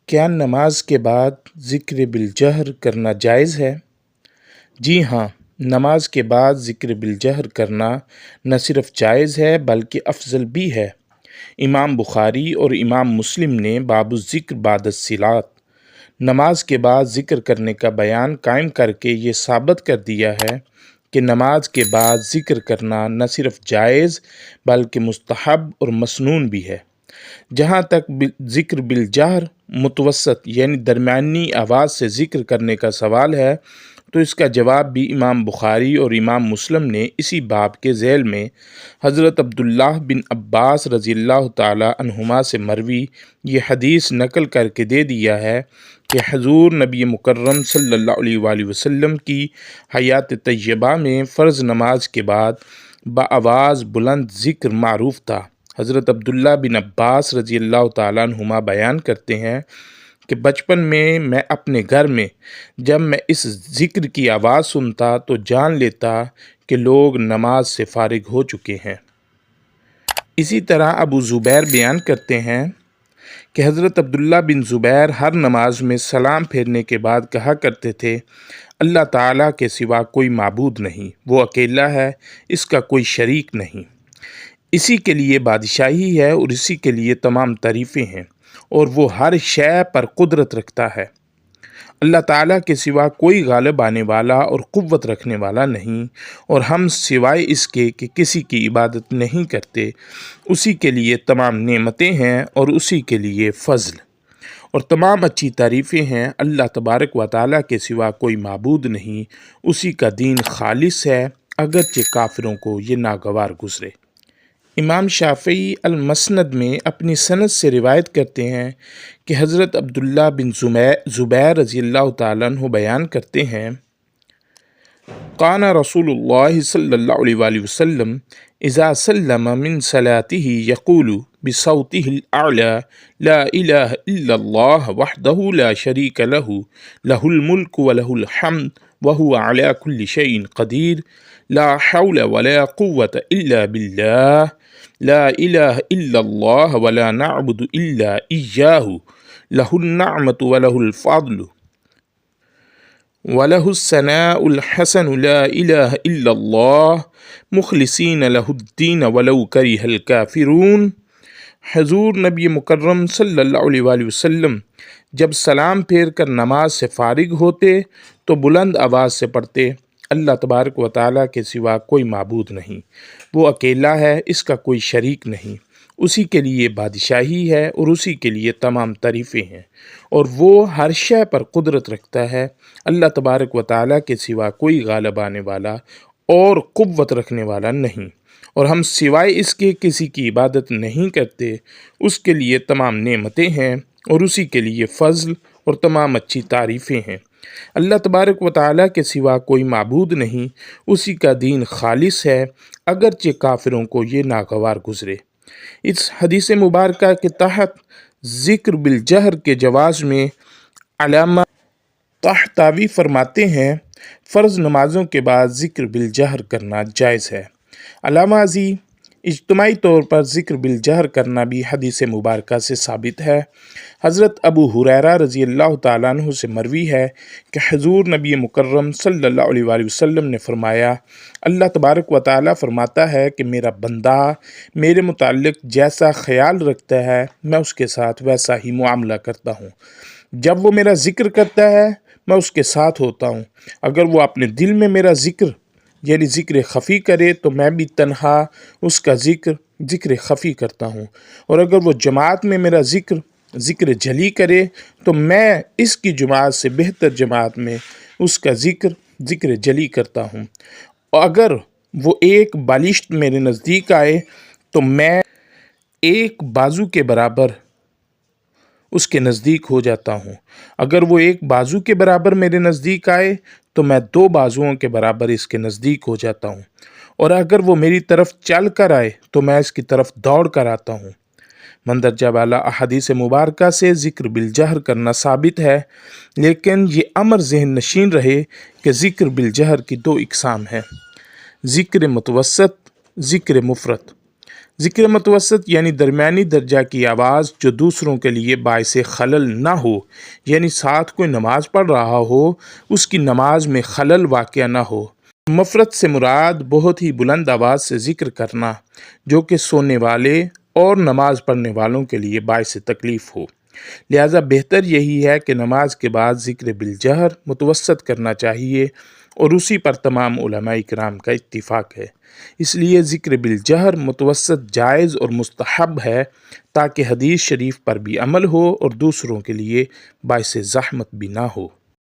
کیا نماز کے بعد ذکر بالجہر کرنا جائز ہے؟ جی ہاں، نماز کے بعد ذکر بالجہر کرنا نہ صرف جائز ہے بلکہ افضل بھی ہے۔ امام بخاری اور امام مسلم نے باب الذکر بعد الصلاۃ، نماز کے بعد ذکر کرنے کا بیان قائم کر کے یہ ثابت کر دیا ہے کہ نماز کے بعد ذکر کرنا نہ صرف جائز بلکہ مستحب اور مسنون بھی ہے۔ جہاں تک ذکر بالجہر متوسط یعنی درمیانی آواز سے ذکر کرنے کا سوال ہے تو اس کا جواب بھی امام بخاری اور امام مسلم نے اسی باب کے ذیل میں حضرت عبداللہ بن عباس رضی اللہ تعالی عنہما سے مروی یہ حدیث نقل کر کے دے دیا ہے کہ حضور نبی مکرم صلی اللہ علیہ وآلہ وسلم کی حیات طیبہ میں فرض نماز کے بعد بآواز بلند ذکر معروف تھا۔ حضرت عبداللہ بن عباس رضی اللہ تعالیٰ عنہما بیان کرتے ہیں کہ بچپن میں اپنے گھر میں جب میں اس ذکر کی آواز سنتا تو جان لیتا کہ لوگ نماز سے فارغ ہو چکے ہیں۔ اسی طرح ابو زبیر بیان کرتے ہیں کہ حضرت عبداللہ بن زبیر ہر نماز میں سلام پھیرنے کے بعد کہا کرتے تھے، اللہ تعالیٰ کے سوا کوئی معبود نہیں، وہ اکیلا ہے، اس کا کوئی شریک نہیں، اسی کے لیے بادشاہی ہے اور اسی کے لیے تمام تعریفیں ہیں، اور وہ ہر شے پر قدرت رکھتا ہے۔ اللہ تعالیٰ کے سوا کوئی غالب آنے والا اور قوت رکھنے والا نہیں، اور ہم سوائے اس کے کہ کسی کی عبادت نہیں کرتے۔ اسی کے لیے تمام نعمتیں ہیں اور اسی کے لیے فضل اور تمام اچھی تعریفیں ہیں۔ اللہ تبارک و تعالیٰ کے سوا کوئی معبود نہیں، اسی کا دین خالص ہے، اگرچہ کافروں کو یہ ناگوار گزرے۔ امام شافعی المسند میں اپنی سند سے روایت کرتے ہیں کہ حضرت عبداللہ بن زبیر رضی اللہ تعالیٰ عنہ بیان کرتے ہیں، کان رسول اللہ صلی اللہ علیہ وآلہ وسلم اذا سلم من صلاته يقول بصوته الأعلى لا إله إلا الله وحده لا شريك له له الملك وله الحمد وهو على كل شيء قدير لا حول ولا قوة إلا بالله لا إله إلا الله ولا نعبد إلا إياه له النعمة وله الفضل وله الثناء الحسن لا إله إلا الله مخلصين له الدين ولو كره الكافرون۔ حضور نبی مکرم صلی اللہ علیہ وآلہ وسلم جب سلام پھیر کر نماز سے فارغ ہوتے تو بلند آواز سے پڑھتے، اللہ تبارک و تعالیٰ کے سوا کوئی معبود نہیں، وہ اکیلا ہے، اس کا کوئی شریک نہیں، اسی کے لیے بادشاہی ہے اور اسی کے لیے تمام تعریفیں ہیں، اور وہ ہر شے پر قدرت رکھتا ہے۔ اللہ تبارک و تعالیٰ کے سوا کوئی غالب آنے والا اور قوت رکھنے والا نہیں، اور ہم سوائے اس کے کسی کی عبادت نہیں کرتے۔ اس کے لیے تمام نعمتیں ہیں اور اسی کے لیے فضل اور تمام اچھی تعریفیں ہیں۔ اللہ تبارک و تعالیٰ کے سوا کوئی معبود نہیں، اسی کا دین خالص ہے، اگرچہ کافروں کو یہ ناگوار گزرے۔ اس حدیث مبارکہ کے تحت ذکر بالجہر کے جواز میں علامہ طحطاوی فرماتے ہیں، فرض نمازوں کے بعد ذکر بالجہر کرنا جائز ہے۔ علامہ ازی اجتماعی طور پر ذکر بالجہر کرنا بھی حدیث مبارکہ سے ثابت ہے۔ حضرت ابو ہریرہ رضی اللہ تعالیٰ عنہ سے مروی ہے کہ حضور نبی مکرم صلی اللہ علیہ وآلہ وسلم نے فرمایا، اللہ تبارک و تعالیٰ فرماتا ہے کہ میرا بندہ میرے متعلق جیسا خیال رکھتا ہے میں اس کے ساتھ ویسا ہی معاملہ کرتا ہوں۔ جب وہ میرا ذکر کرتا ہے میں اس کے ساتھ ہوتا ہوں، اگر وہ اپنے دل میں میرا ذکر یعنی ذکر خفی کرے تو میں بھی تنہا اس کا ذکر خفی کرتا ہوں، اور اگر وہ جماعت میں میرا ذکر جلی کرے تو میں اس کی جماعت سے بہتر جماعت میں اس کا ذکر جلی کرتا ہوں، اور اگر وہ ایک بالشت میرے نزدیک آئے تو میں ایک بازو کے برابر اس کے نزدیک ہو جاتا ہوں، اگر وہ ایک بازو کے برابر میرے نزدیک آئے تو میں 2 بازوؤں کے برابر اس کے نزدیک ہو جاتا ہوں، اور اگر وہ میری طرف چل کر آئے تو میں اس کی طرف دوڑ کر آتا ہوں۔ مندرجہ بالا احادیث مبارکہ سے ذکر بالجہر کرنا ثابت ہے، لیکن یہ امر ذہن نشین رہے کہ ذکر بالجہر کی 2 اقسام ہیں، ذکر متوسط، ذکر مفرط۔ ذکر متوسط یعنی درمیانی درجہ کی آواز جو دوسروں کے لیے باعث خلل نہ ہو، یعنی ساتھ کوئی نماز پڑھ رہا ہو، اس کی نماز میں خلل واقع نہ ہو۔ مفرد سے مراد بہت ہی بلند آواز سے ذکر کرنا جو کہ سونے والے اور نماز پڑھنے والوں کے لیے باعث تکلیف ہو۔ لہٰذا بہتر یہی ہے کہ نماز کے بعد ذکر بالجہر متوسط کرنا چاہیے اور اسی پر تمام علماء کرام کا اتفاق ہے۔ اس لیے ذکر بالجہر متوسط جائز اور مستحب ہے تاکہ حدیث شریف پر بھی عمل ہو اور دوسروں کے لیے باعث زحمت بھی نہ ہو۔